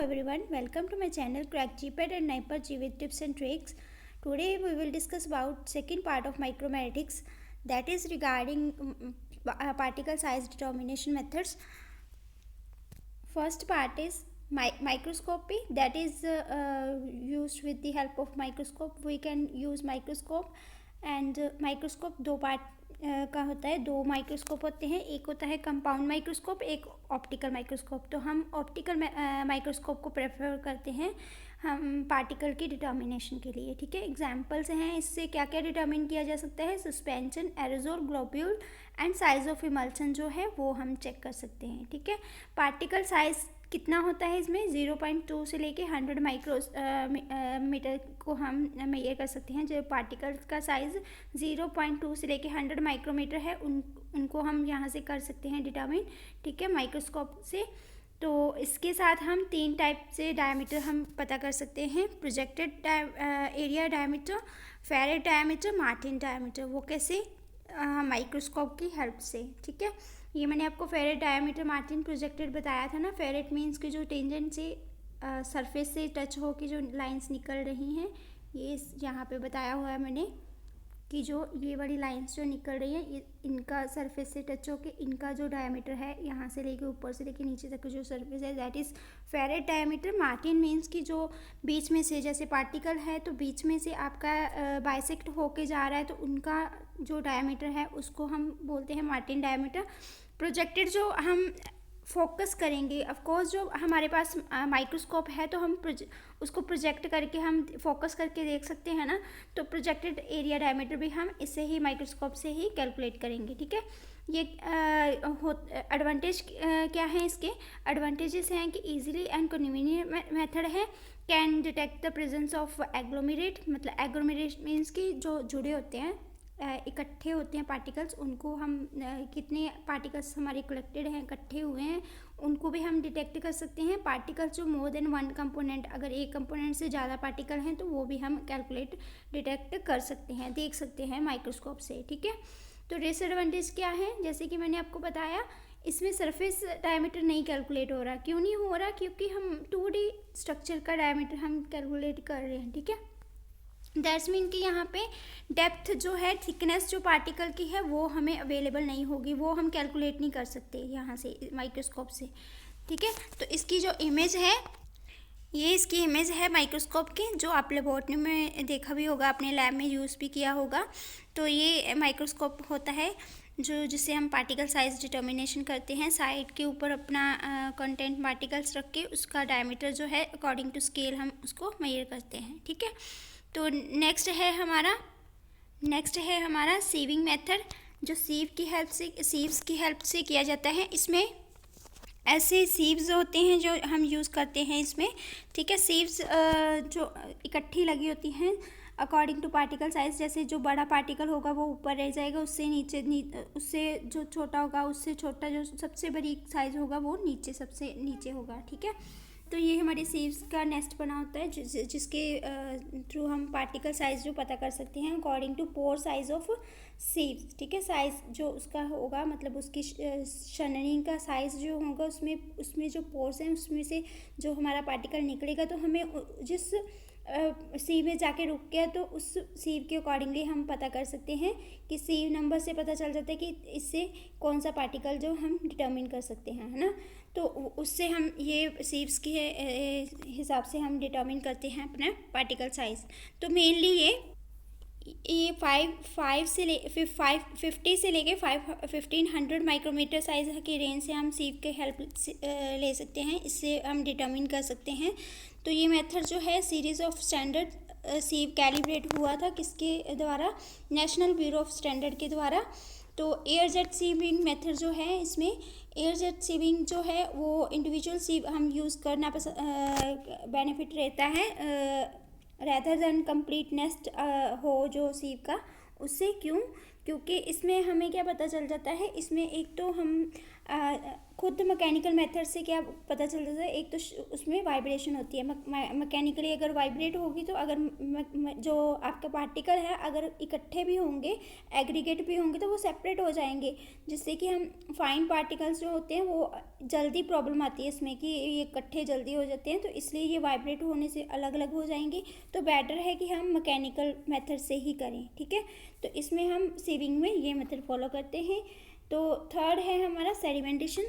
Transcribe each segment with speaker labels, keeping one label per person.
Speaker 1: everyone, welcome to my channel Crack GPAT and Naiper G with tips and tricks. Today we will discuss about second part of micromathematics, that is regarding particle size determination methods. First part is microscopy, that is used with the help of microscope. We can use microscope and microscope दो part का होता है, दो microscope होते हैं, एक होता है कंपाउंड माइक्रोस्कोप, एक ऑप्टिकल माइक्रोस्कोप. तो हम ऑप्टिकल माइक्रोस्कोप को प्रेफर करते हैं हम पार्टिकल की डिटर्मिनेशन के लिए. ठीक है, एग्जांपल्स हैं इससे क्या क्या डिटर्मिन किया जा सकता है. Suspension, aerosol, globule and size of emulsion जो है वो हम चेक कर सकते हैं. ठीक है, पार्टिकल साइज कितना होता है इसमें 0.2 से लेके 100 मीटर को हम मेजर कर सकते हैं. जो पार्टिकल्स का साइज़ 0.2 से लेके 100 माइक्रोमीटर है उनको हम यहाँ से कर सकते हैं डिटरमिन. ठीक है, माइक्रोस्कोप से. तो इसके साथ हम तीन टाइप से डायमीटर हम पता कर सकते हैं. Projected area diameter, Feret diameter, Martin diameter. वो कैसे? माइक्रोस्कोप की हेल्प से. ठीक है, ये मैंने आपको फेरेट डायमीटर, मार्टिन, प्रोजेक्टेड बताया था ना. फेरेट मीन्स कि जो टेंजेंट से सरफेस से टच हो के जो लाइंस निकल रही हैं, ये यहाँ पे बताया हुआ है मैंने कि जो ये वाली लाइंस जो निकल रही हैं ये इनका सरफेस से टच हो के इनका जो डायमीटर है यहाँ से लेके ऊपर से लेके नीचे तक जो सरफेस है that is Feret diameter. Martin means कि जो बीच में से जैसे पार्टिकल है तो बीच में से आपका बाइसेक्ट होके जा रहा है तो उनका जो डायमीटर है उसको हम बोलते हैं मार्टिन डायमीटर. प्रोजेक्टेड जो हम फोकस करेंगे, ऑफ कोर्स जो हमारे पास माइक्रोस्कोप है तो हम उसको प्रोजेक्ट करके हम फोकस करके देख सकते हैं ना. तो प्रोजेक्टेड एरिया डायमीटर भी हम इससे ही माइक्रोस्कोप से ही कैलकुलेट करेंगे. ठीक है, ये एडवांटेज क्या है इसके? एडवांटेजेस हैं कि इजीली एंड कन्वीनियंट मेथड है. Can detect the presence of agglomerate, मतलब एग्लोमेरेट मीन्स कि जो जुड़े होते हैं, इकट्ठे होते हैं पार्टिकल्स, उनको हम कितने पार्टिकल्स हमारे कलेक्टेड हैं, इकट्ठे हुए हैं, उनको भी हम डिटेक्ट कर सकते हैं. पार्टिकल्स जो मोर देन वन कंपोनेंट, अगर एक कंपोनेंट से ज़्यादा पार्टिकल हैं तो वो भी हम कैलकुलेट डिटेक्ट कर सकते हैं, देख सकते हैं माइक्रोस्कोप से. ठीक है, तो डिसएडवांटेज क्या है? जैसे कि मैंने आपको बताया, इसमें सरफेस डायमीटर नहीं कैलकुलेट हो रहा. क्यों नहीं हो रहा? क्योंकि हम 2D स्ट्रक्चर का डायमीटर हम कैलकुलेट कर रहे हैं. ठीक है, दैट्स मीन कि यहाँ पे डेप्थ जो है, थिकनेस जो पार्टिकल की है वो हमें अवेलेबल नहीं होगी, वो हम कैलकुलेट नहीं कर सकते यहाँ से माइक्रोस्कोप से. ठीक है, तो इसकी जो इमेज है, ये इसकी इमेज है माइक्रोस्कोप की, जो आप लेबोरेटरी में देखा भी होगा, अपने लैब में यूज़ भी किया होगा. तो ये माइक्रोस्कोप होता है जिससे हम पार्टिकल साइज डिटर्मिनेशन करते हैं. साइड के ऊपर अपना कंटेंट पार्टिकल्स रख के उसका डायमीटर जो है अकॉर्डिंग टू स्केल हम उसको मेजर करते हैं. ठीक है, तो नेक्स्ट है हमारा सीविंग मेथड, जो सीव्स की हेल्प से किया जाता है. इसमें ऐसे सीव्स होते हैं जो हम यूज़ करते हैं इसमें. ठीक है, सीव्स जो इकट्ठी लगी होती हैं अकॉर्डिंग टू पार्टिकल साइज. जैसे जो बड़ा पार्टिकल होगा वो ऊपर रह जाएगा, उससे उससे जो छोटा होगा उससे छोटा, जो सबसे बड़ी साइज होगा वो सबसे नीचे होगा. ठीक है, तो ये हमारे सीव्स का नेस्ट बना होता है जिसके थ्रू हम पार्टिकल साइज जो पता कर सकते हैं according to pore size of sieves. ठीक है, साइज जो उसका होगा, मतलब उसकी शनरिंग का साइज जो होगा उसमें जो पोर्स हैं उसमें से जो हमारा पार्टिकल निकलेगा, तो हमें जिस सीव में जाके रुक गया तो उस सीव के अकॉर्डिंगली हम पता कर सकते हैं कि सीव नंबर से पता चल जाता है कि इससे कौन सा पार्टिकल जो हम डिटर्मिन कर सकते हैं, है ना. तो उससे हम ये सीव्स के हिसाब से हम डिटर्मिन करते हैं अपना पार्टिकल साइज. तो मेनली ये 50 से लेके 1500 माइक्रोमीटर साइज की रेंज से हम सीव के हेल्प ले सकते हैं, इससे हम डिटर्मिन कर सकते हैं. तो ये मेथड जो है सीरीज़ ऑफ स्टैंडर्ड सीव कैलिब्रेट हुआ था किसके द्वारा? नेशनल ब्यूरो ऑफ स्टैंडर्ड के द्वारा. तो एयर जेट सीविंग मेथड जो है, इसमें एयर जेट सीविंग जो है वो इंडिविजुअल सीव हम यूज़ करना बेनिफिट रहता है रैदर देन कंप्लीट नेस्ट हो जो सीव का, उससे. क्योंकि इसमें हमें क्या पता चल जाता है, इसमें एक तो हम खुद मैकेनिकल मेथड से क्या पता चलता है, एक तो उसमें वाइब्रेशन होती है। मैकेनिकली अगर वाइब्रेट होगी तो अगर जो आपके पार्टिकल है अगर इकट्ठे भी होंगे, एग्रीगेट भी होंगे, तो वो सेपरेट हो जाएंगे, जिससे कि हम फाइन पार्टिकल्स जो होते हैं वो जल्दी प्रॉब्लम आती है इसमें कि ये इकट्ठे जल्दी हो जाते हैं, तो इसलिए ये वाइब्रेट होने से अलग अलग हो जाएंगे। तो बेटर है कि हम मैकेनिकल मेथड से ही करें, ठीक है। तो इसमें हम सीविंग में ये मेथड फॉलो करते हैं। तो थर्ड है हमारा सेडिमेंटेशन,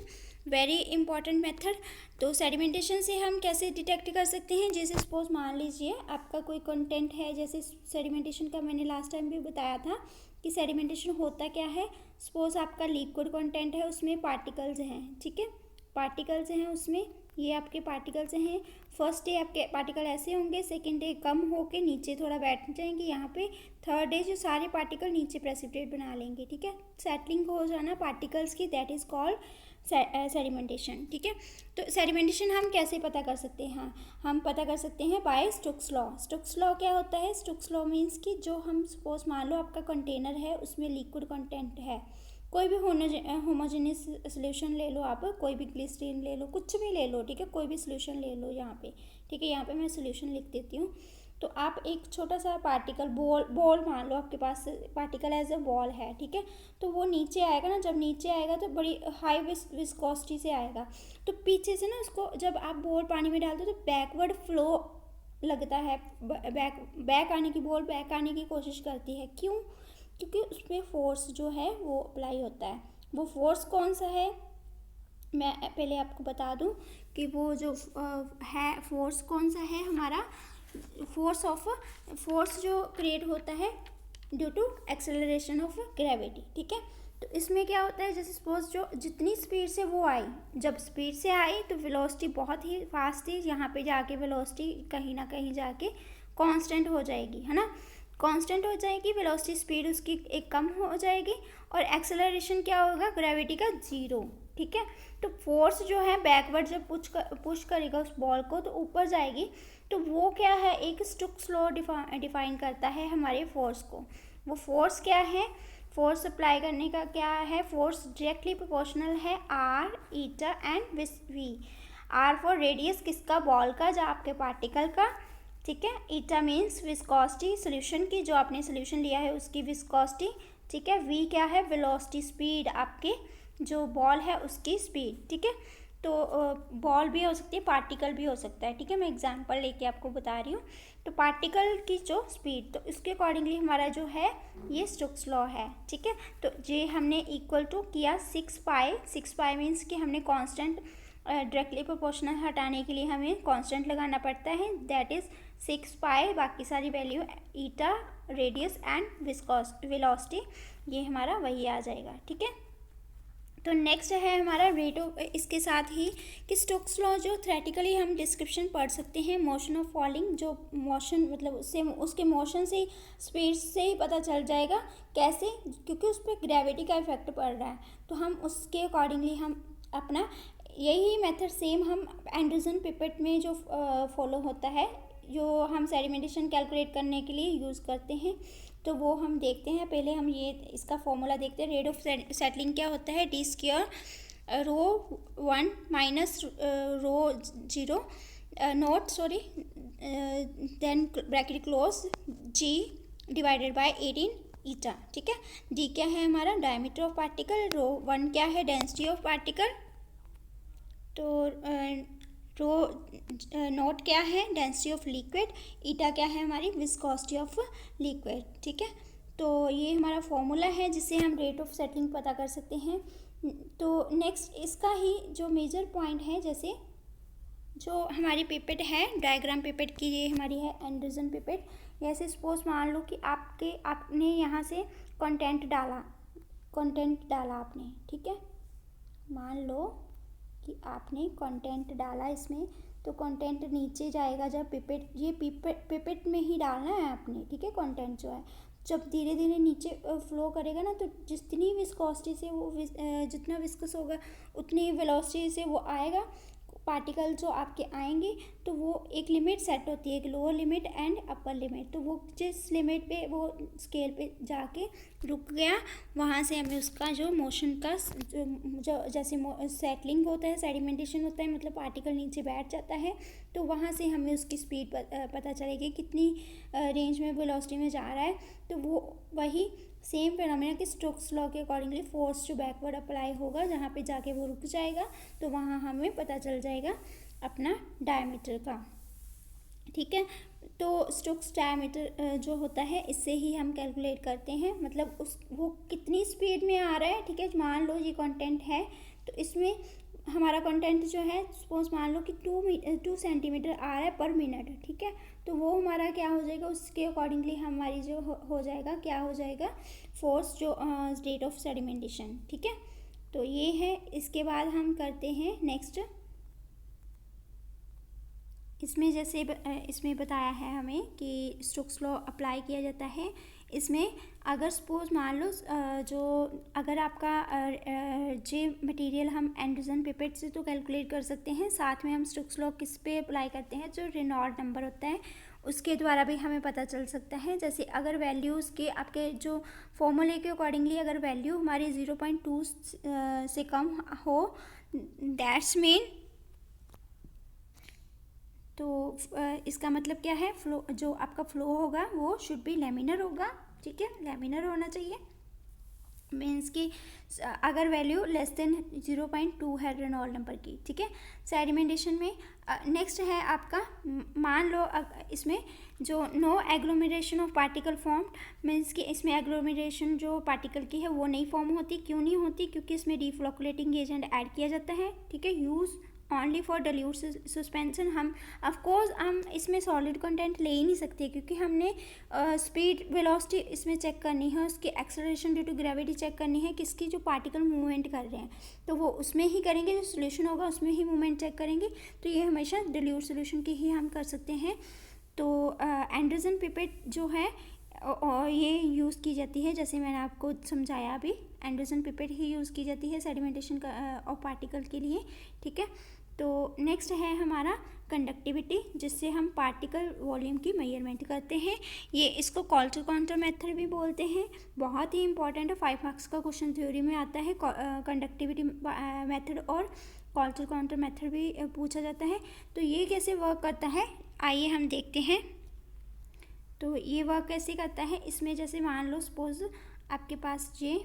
Speaker 1: वेरी इंपॉर्टेंट मेथड। तो सेडिमेंटेशन से हम कैसे डिटेक्ट कर सकते हैं, जैसे सपोज मान लीजिए आपका कोई कंटेंट है, जैसे सेडिमेंटेशन का मैंने लास्ट टाइम भी बताया था कि सेडिमेंटेशन होता क्या है। सपोज आपका लिक्विड कंटेंट है, उसमें पार्टिकल्स हैं, ठीक है, पार्टिकल्स हैं उसमें, ये आपके पार्टिकल्स हैं। फर्स्ट डे आपके पार्टिकल ऐसे होंगे, सेकेंड डे कम होके नीचे थोड़ा बैठ जाएंगे यहाँ पे, थर्ड डे जो सारे पार्टिकल नीचे प्रेसिपिटेट बना लेंगे, ठीक है, सेटलिंग हो जाना पार्टिकल्स की, दैट इज़ कॉल्ड सेडिमेंटेशन, ठीक है। तो सेडिमेंटेशन हम कैसे पता कर सकते हैं, हाँ हम पता कर सकते हैं by Stokes law. Stokes law क्या होता है, स्टोक्स लॉ मीन्स कि जो हम सपोज मान लो आपका कंटेनर है, उसमें लिक्विड कंटेंट है, कोई भी होमोजेनियस सोल्यूशन ले लो आप, कोई भी ग्लिसरीन ले लो, कुछ भी ले लो, ठीक है, कोई भी सोल्यूशन ले लो यहाँ पे, ठीक है। यहाँ पे मैं सोल्यूशन लिख देती हूँ। तो आप एक छोटा सा पार्टिकल बॉल मान लो आपके पास पार्टिकल एज अ बॉल है, ठीक है, तो वो नीचे आएगा ना, जब नीचे आएगा तो बड़ी हाई विस्कोसिटी से आएगा, तो पीछे से ना उसको जब आप बॉल पानी में डालते हो तो बैकवर्ड फ्लो लगता है, बैक आने की बॉल बैक आने की कोशिश करती है, क्यों, क्योंकि उसमें फोर्स जो है वो अप्लाई होता है। वो फोर्स कौन सा है, मैं पहले आपको बता दूं कि वो जो है फोर्स कौन सा है हमारा, फोर्स जो क्रिएट होता है due to acceleration of gravity, ठीक है। तो इसमें क्या होता है, जैसे सपोज जो जितनी स्पीड से वो आई, जब स्पीड से आई तो वेलोसिटी बहुत ही फास्ट थी, यहाँ पे जाके वेलोसिटी कहीं ना कहीं जाके कांस्टेंट हो जाएगी, है ना, कांस्टेंट हो जाएगी वेलोसिटी, स्पीड उसकी एक कम हो जाएगी, और एक्सेलरेशन क्या होगा, ग्रेविटी का जीरो, ठीक है। तो फोर्स जो है बैकवर्ड जब पुश करेगा उस बॉल को तो ऊपर जाएगी, तो वो क्या है, एक स्टोक्स लॉ डिफाइन करता है हमारे फोर्स को। वो फोर्स क्या है, फोर्स अप्लाई करने का क्या है, फोर्स डायरेक्टली प्रोपोर्शनल है R eta and V. R for radius किसका, बॉल का, जो आपके पार्टिकल का, ठीक है। ईटा मीन्स विस्कोसिटी सोल्यूशन की, जो आपने सोल्यूशन लिया है उसकी विस्कोसिटी, ठीक है। वी क्या है, वेलोसिटी, स्पीड, आपके जो बॉल है उसकी स्पीड, ठीक है। तो बॉल भी हो सकती है, पार्टिकल भी हो सकता है, ठीक है, मैं एग्जांपल लेके आपको बता रही हूँ। तो पार्टिकल की जो स्पीड, तो इसके अकॉर्डिंगली हमारा जो है ये स्टोक्स लॉ है, ठीक है। तो ये हमने इक्वल टू किया 6 पाई मीन्स कि हमने कांस्टेंट डायरेक्टली प्रोपोर्शनल हटाने के लिए हमें कांस्टेंट लगाना पड़ता है, दैट इज़ 6 पाई, बाकी सारी value eta, radius and velocity, ये हमारा वही आ जाएगा, ठीक है। तो नेक्स्ट है हमारा रेट ऑफ, इसके साथ ही कि स्टोक्स लॉ जो थ्योरेटिकली हम डिस्क्रिप्शन पढ़ सकते हैं, मोशन ऑफ फॉलिंग, जो मोशन मतलब उससे उसके मोशन से स्पीड से ही पता चल जाएगा, कैसे, क्योंकि उस पर ग्रेविटी का इफेक्ट पड़ रहा है, तो हम उसके अकॉर्डिंगली हम अपना यही मेथड सेम हम एंडरसन पिपेट में जो फॉलो होता है, जो हम सेडिमेंटेशन कैलकुलेट करने के लिए यूज़ करते हैं, तो वो हम देखते हैं। पहले हम ये इसका फॉर्मूला देखते हैं। रेट ऑफ सेटलिंग क्या होता है, D square rho 1 minus rho 0 not sorry then bracket close G divided by 18 eta, ठीक है। डी क्या है हमारा, डायमीटर ऑफ पार्टिकल, रो 1 क्या है, डेंसिटी ऑफ पार्टिकल, तो रो नोट क्या है, डेंसिटी ऑफ लिक्विड, ईटा क्या है हमारी विस्कोसिटी ऑफ लिक्विड, ठीक है। तो ये हमारा फॉर्मूला है जिससे हम रेट ऑफ सेटलिंग पता कर सकते हैं। तो नेक्स्ट इसका ही जो मेजर पॉइंट है, जैसे जो हमारी पिपेट है, डायग्राम पिपेट की ये हमारी है एंडरसन पिपेट, जैसे सपोज मान लो कि आपने यहाँ से कंटेंट डाला आपने, ठीक है, मान लो कि आपने कंटेंट डाला इसमें, तो कंटेंट नीचे जाएगा जब पिपेट में ही डालना है आपने, ठीक है। कंटेंट जो है जब धीरे धीरे नीचे फ्लो करेगा ना, तो जितनी विस्कोसिटी से वो जितना विस्कस होगा उतनी वेलोसिटी से वो आएगा, पार्टिकल जो आपके आएंगे तो वो एक लिमिट सेट होती है, एक lower limit and upper limit. तो वो जिस लिमिट पे वो स्केल पे जाके रुक गया, वहाँ से हमें उसका जो मोशन का जो जैसे सेटलिंग होता है, सेडिमेंटेशन होता है, मतलब पार्टिकल नीचे बैठ जाता है, तो वहाँ से हमें उसकी स्पीड पता चलेगी कितनी रेंज में वेलोसिटी में जा रहा है। तो वो वही सेम फिनोमेना कि स्टोक्स लॉ के अकॉर्डिंगली फोर्स जो बैकवर्ड अप्लाई होगा, जहाँ पे जाके वो रुक जाएगा, तो वहाँ हमें पता चल जाएगा अपना डायमीटर का। ठीक है, तो स्टोक्स डायमीटर जो होता है इससे ही हम कैलकुलेट करते हैं, मतलब वो कितनी स्पीड में आ रहा है। ठीक है, मान लो ये कंटेंट है, तो इसमें हमारा कंटेंट जो है सपोज मान लो कि 2 सेंटीमीटर आ रहा है पर मिनट। ठीक है, तो वो हमारा क्या हो जाएगा, उसके अकॉर्डिंगली हमारी जो हो जाएगा, क्या हो जाएगा, फोर्स जो रेट ऑफ सेडिमेंटेशन। ठीक है, तो ये है। इसके बाद हम करते हैं नेक्स्ट। इसमें जैसे इसमें बताया है हमें कि स्टोक्स लॉ अप्लाई किया जाता है। इसमें अगर सपोज मान लो जो अगर आपका जे मटेरियल हम एंडरसन पिपेट से तो कैलकुलेट कर सकते हैं, साथ में हम स्टोक्स लॉ किस पे अप्लाई करते हैं, जो रेनॉल्ड नंबर होता है उसके द्वारा भी हमें पता चल सकता है। जैसे अगर वैल्यूज़ के आपके जो फॉर्मूले के अकॉर्डिंगली अगर वैल्यू हमारी 0.2 से कम हो, दैट्स मीन, तो इसका मतलब क्या है, फ्लो जो आपका फ्लो होगा वो शुड बी लेमिनर होगा। ठीक है, लेमिनर होना चाहिए, मीन्स कि अगर वैल्यू लेस देन 0.2 है रेनॉल्ड नंबर की। ठीक है, सेडिमेंटेशन में नेक्स्ट है आपका, मान लो इसमें जो no agglomeration of particle form, means कि इसमें एग्लोमेरेशन जो पार्टिकल की है वो नहीं फॉर्म होती। क्यों नहीं होती, क्योंकि इसमें डीफ्लोकुलेटिंग एजेंट ऐड किया जाता है। ठीक है, use only for dilute suspension. हम ऑफकोर्स हम इसमें सॉलिड कंटेंट ले ही नहीं सकते, क्योंकि हमने स्पीड वेलोसिटी इसमें चेक करनी है, उसकी acceleration due to gravity check करनी है, किसकी जो पार्टिकल मूवमेंट कर रहे हैं, तो वो उसमें ही करेंगे, जो सोल्यूशन होगा उसमें ही मूवमेंट चेक करेंगे। तो ये हमेशा डिल्यूट सोल्यूशन की ही हम कर सकते हैं। तो एंडरसन पिपेट जो है और ये यूज़ की जाती है, जैसे मैंने आपको समझाया अभी, एंडरसन पिपेट ही यूज़ की जाती है सेडिमेंटेशन का ऑफ पार्टिकल के लिए। ठीक है, तो नेक्स्ट है हमारा कंडक्टिविटी, जिससे हम पार्टिकल वॉल्यूम की मेजरमेंट करते हैं। ये इसको कॉल्टर काउंटर मेथड भी बोलते हैं, बहुत ही इंपॉर्टेंट है, 5 मार्क्स का क्वेश्चन थ्योरी में आता है। कंडक्टिविटी मेथड और कॉल्टर काउंटर मेथड भी पूछा जाता है। तो ये कैसे वर्क करता है, आइए हम देखते हैं। तो ये वर्क कैसे करता है, इसमें जैसे मान लो सपोज आपके पास ये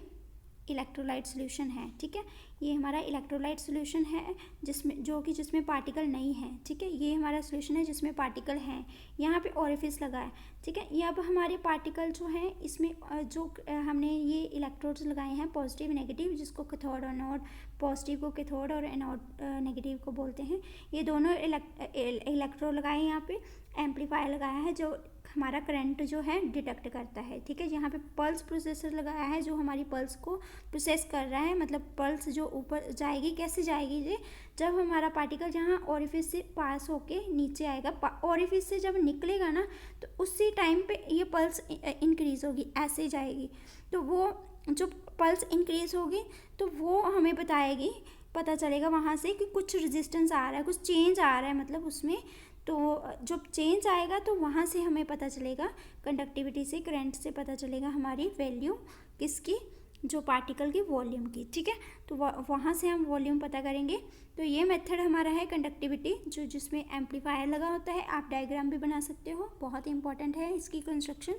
Speaker 1: इलेक्ट्रोलाइट सोल्यूशन है। ठीक है, ये हमारा इलेक्ट्रोलाइट सोल्यूशन है जिसमें पार्टिकल नहीं है। ठीक है, ये हमारा सोल्यूशन है जिसमें पार्टिकल हैं, यहाँ पे ओरिफिस लगा है। ठीक है, ये अब हमारे पार्टिकल जो हैं इसमें जो हमने ये इलेक्ट्रोड्स लगाए हैं पॉजिटिव नेगेटिव, जिसको कैथोड और एनोड, पॉजिटिव को कैथोड और एनोड नेगेटिव को बोलते हैं। ये दोनों इलेक्ट्रोड लगाए हैं, यहाँ पे एम्पलीफायर लगाया है जो हमारा करंट जो है डिटेक्ट करता है। ठीक है, यहाँ पे पल्स प्रोसेसर लगाया है जो हमारी पल्स को प्रोसेस कर रहा है, मतलब पल्स जो ऊपर जाएगी, कैसे जाएगी ये, जब हमारा पार्टिकल जहाँ ओरिफिस से पास होके नीचे आएगा, ओरिफिस से जब निकलेगा ना, तो उसी टाइम पे ये पल्स इंक्रीज होगी, ऐसे जाएगी। तो वो जो पल्स इंक्रीज होगी तो वो हमें बताएगी, पता चलेगा वहाँ से कि कुछ रेजिस्टेंस आ रहा है, कुछ चेंज आ रहा है, मतलब उसमें। तो जब चेंज आएगा तो वहाँ से हमें पता चलेगा, कंडक्टिविटी से, करंट से पता चलेगा हमारी वैल्यू किसकी, जो पार्टिकल की वॉल्यूम की। ठीक है, तो वहाँ से हम वॉल्यूम पता करेंगे। तो ये मेथड हमारा है कंडक्टिविटी, जिसमें एम्पलीफायर लगा होता है। आप डायग्राम भी बना सकते हो, बहुत इंपॉर्टेंट है इसकी कंस्ट्रक्शन।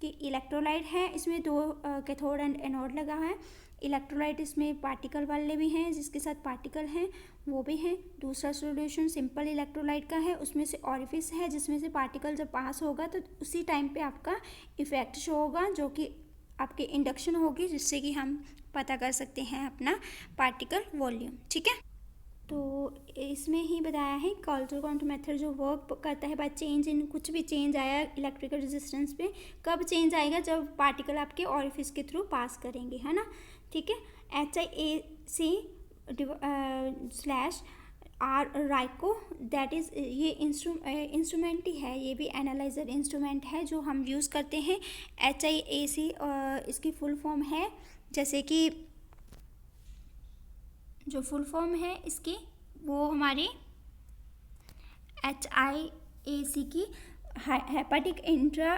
Speaker 1: कि इलेक्ट्रोलाइट है, इसमें 2 कैथोड एंड एनोड लगा है। इलेक्ट्रोलाइट इसमें पार्टिकल वाले भी हैं, जिसके साथ पार्टिकल हैं वो भी हैं। दूसरा सॉल्यूशन सिंपल इलेक्ट्रोलाइट का है, उसमें से ऑरिफिस है जिसमें से पार्टिकल जब पास होगा तो उसी टाइम पे आपका इफेक्ट शो होगा, जो कि आपकी इंडक्शन होगी, जिससे कि हम पता कर सकते हैं अपना पार्टिकल वॉल्यूम। ठीक है, तो इसमें ही बताया है कॉल्टर काउंटर मेथड जो वर्क करता है बाय चेंज इन, कुछ भी चेंज आया इलेक्ट्रिकल रेजिस्टेंस पे, कब चेंज आएगा, जब पार्टिकल आपके ऑरिफिस के थ्रू पास करेंगे, है ना। ठीक है, HIAC / राइको, दैट इज़ ये इंस्ट्रूमेंट ही है, ये भी एनालाइजर इंस्ट्रूमेंट है जो हम यूज़ करते हैं। HIAC इसकी फुल फॉर्म है, जैसे कि जो फुल फॉर्म है इसकी वो हमारी HIAC की हेपाटिक इंट्रा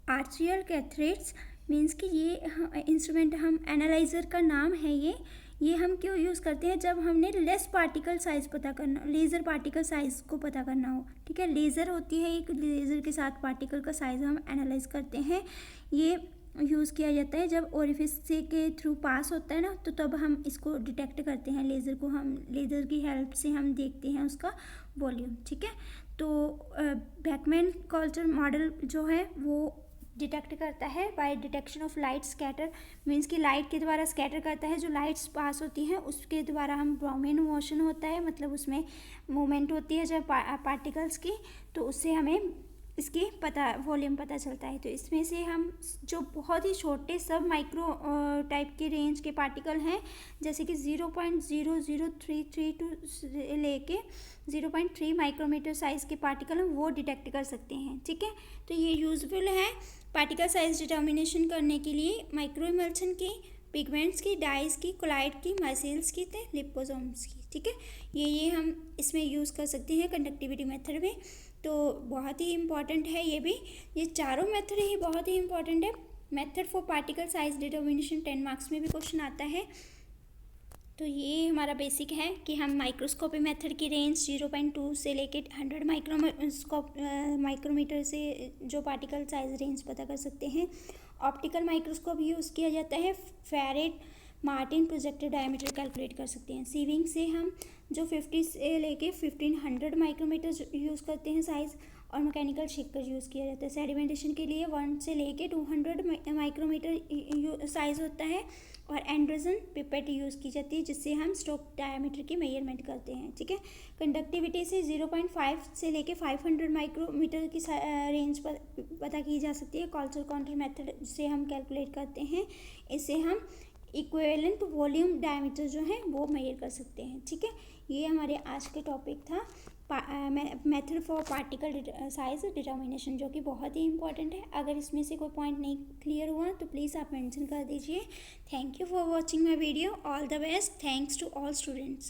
Speaker 1: आर्चियल कैथरेट्स मीन्स कि ये इंस्ट्रूमेंट हम एनालाइज़र का नाम है ये हम क्यों यूज़ करते हैं जब हमने लेस पार्टिकल साइज़ पता करना, लेज़र पार्टिकल साइज़ को पता करना हो। ठीक है, लेज़र होती है एक, लेज़र के साथ पार्टिकल का साइज़ हम एनालाइज करते हैं। ये यूज़ किया जाता है जब ओरिफिस से के थ्रू पास होता है ना, तो तब हम इसको डिटेक्ट करते हैं। लेज़र को हम लेज़र की हेल्प से हम देखते हैं उसका वॉल्यूम। ठीक है, तो बैकमैन कल्चर मॉडल जो है वो डिटेक्ट करता है by detection of light scatter, means कि लाइट के द्वारा स्कैटर करता है। जो लाइट्स पास होती हैं उसके द्वारा हम ब्राउनिन मोशन होता है, मतलब उसमें मूवमेंट होती है जब पार्टिकल्स की, तो उससे हमें इसकी वॉल्यूम पता चलता है। तो इसमें से हम जो बहुत ही छोटे सब माइक्रो टाइप के रेंज के पार्टिकल हैं, जैसे कि 0.0033 टू लेके 0.3 माइक्रोमीटर साइज़ के पार्टिकल हम वो डिटेक्ट कर सकते हैं। ठीक है, तो ये यूजफुल है पार्टिकल साइज डिटर्मिनेशन करने के लिए माइक्रो इमल्शन की, पिगमेंट्स की, डाइज की, कोलाइड की, माइसिल्स की, लिपोसोम्स की। ठीक है, ये हम इसमें यूज़ कर सकते हैं कंडक्टिविटी मेथड में। तो बहुत ही इम्पॉर्टेंट है ये चारों मेथड ही बहुत ही इम्पॉर्टेंट है। Method for particle size determination 10 marks में भी क्वेश्चन आता है। तो ये हमारा बेसिक है कि हम माइक्रोस्कोपी मेथड की रेंज 0.2 से लेके 100 माइक्रोमीटर से जो पार्टिकल साइज रेंज पता कर सकते हैं। ऑप्टिकल माइक्रोस्कोप यूज़ किया जाता है, Feret Martin projector diameter calculate कर सकते हैं। सीविंग से हम जो 50 से लेके 1500 माइक्रोमीटर यूज़ करते हैं साइज़, और मैकेनिकल शेकर यूज़ किया जाता है। सेडिमेंटेशन के लिए 1 से लेके 200 माइक्रोमीटर साइज़ होता है, और एंड्रोजन पिपेट यूज़ की जाती है जिससे हम स्टोक डायमीटर की मेजरमेंट करते हैं। ठीक है, कंडक्टिविटी से 0.5 से लेके 500 माइक्रोमीटर की रेंज पर पता की जा सकती है। कॉल्चर काउंटर मेथड से हम कैलकुलेट करते हैं, इससे हम इक्विवेलेंट वॉल्यूम डायमीटर जो है वो मेजर कर सकते हैं। ठीक है, ये हमारे आज के टॉपिक था method for particle size determination, जो कि बहुत ही इंपॉर्टेंट है। अगर इसमें से कोई पॉइंट नहीं क्लियर हुआ तो प्लीज़ आप मेंशन कर दीजिए। Thank you for watching my video. All the best. Thanks to all students.